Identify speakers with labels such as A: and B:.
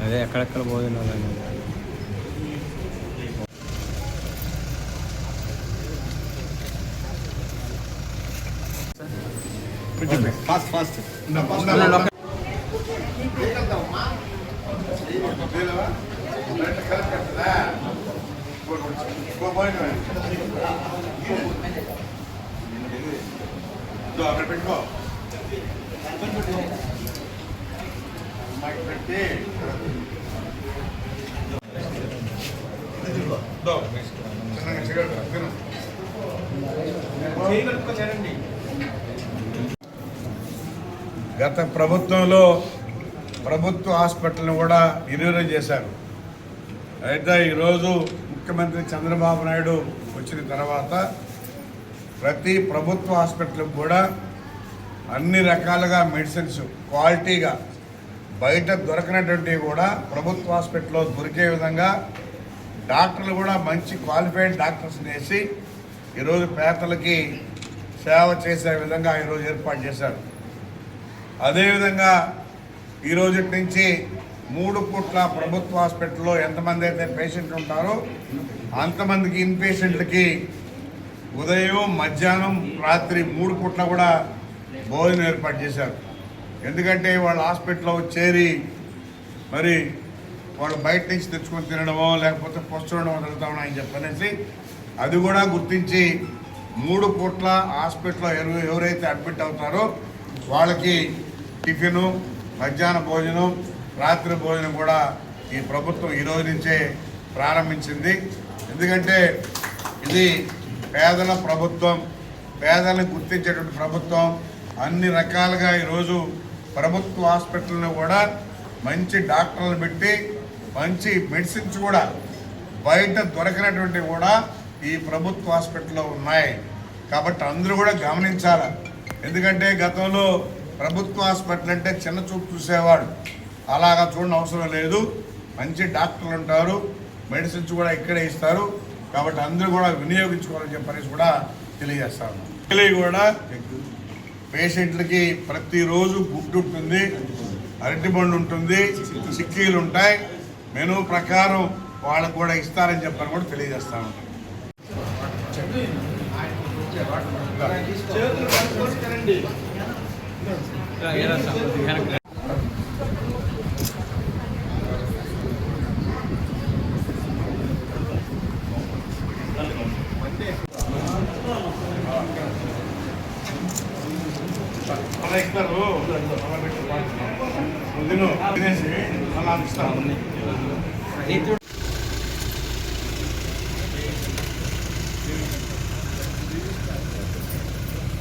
A: అదే ఎక్కడెక్కడ పోతున్నారు
B: ఫాస్ట్ ఫాస్ట్
C: అక్కడ పెట్టుకో పెట్టి గత ప్రభుత్వంలో ప్రభుత్వ హాస్పిటల్ని కూడా నిర్వీర్యం చేశారు. అయితే ఈరోజు ముఖ్యమంత్రి చంద్రబాబు నాయుడు వచ్చిన తర్వాత ప్రతి ప్రభుత్వ హాస్పిటల్కి కూడా అన్ని రకాలుగా మెడిసిన్స్ క్వాలిటీగా బయట దొరకనటువంటివి కూడా ప్రభుత్వ హాస్పిటల్లో దొరికే విధంగా డాక్టర్లు కూడా మంచి క్వాలిఫైడ్ డాక్టర్స్ని వేసి ఈరోజు పేదలకి సేవ చేసే విధంగా ఈరోజు ఏర్పాటు చేశారు. అదేవిధంగా ఈరోజు నుంచి 3 పూట్ల ప్రభుత్వ హాస్పిటల్లో ఎంతమంది అయితే పేషెంట్లు ఉంటారో అంతమందికి ఇన్పేషెంట్లకి ఉదయం మధ్యాహ్నం రాత్రి 3 పూట్ల కూడా భోజనం ఏర్పాటు చేశారు. ఎందుకంటే వాళ్ళ హాస్పిటల్లో చేరి మరి వాళ్ళు బయట నుంచి తెచ్చుకొని తినడమో లేకపోతే పొస్తుండమో జరుగుతామని ఆయన చెప్పనేసి అది కూడా గుర్తించి 3 పూట్ల హాస్పిటల్లో ఎవరైతే అడ్మిట్ అవుతారో వాళ్ళకి టిఫిను, మధ్యాహ్న భోజనం, రాత్రి భోజనం కూడా ఈ ప్రభుత్వం ఈరోజు నుంచే ప్రారంభించింది. ఎందుకంటే ఇది పేదల ప్రభుత్వం, పేదలను గుర్తించేటువంటి ప్రభుత్వం. అన్ని రకాలుగా ఈరోజు ప్రభుత్వ హాస్పిటల్లో కూడా మంచి డాక్టర్లు పెట్టి మంచి మెడిసిన్స్ కూడా బయట దొరకనటువంటివి కూడా ఈ ప్రభుత్వ హాస్పిటల్లో ఉన్నాయి. కాబట్టి అందరూ కూడా గమనించాలి. ఎందుకంటే గతంలో ప్రభుత్వ హాస్పిటల్ అంటే చిన్న చూపు చూసేవాడు, అలాగా చూడని అవసరం లేదు. మంచి డాక్టర్లు ఉంటారు, మెడిసిన్స్ కూడా ఇక్కడే ఇస్తారు. కాబట్టి అందరూ కూడా వినియోగించుకోవాలని చెప్పనేసి కూడా తెలియజేస్తాను. కూడా పేషెంట్లకి ప్రతిరోజు గుడ్డు ఉంటుంది, అరటిబండు ఉంటుంది, చిక్కీలు ఉంటాయి. మెనూ ప్రకారం వాళ్ళకు కూడా ఇస్తారని చెప్పని కూడా తెలియజేస్తాను. ఇస్తారు తినేసి అలా ఇస్తాను.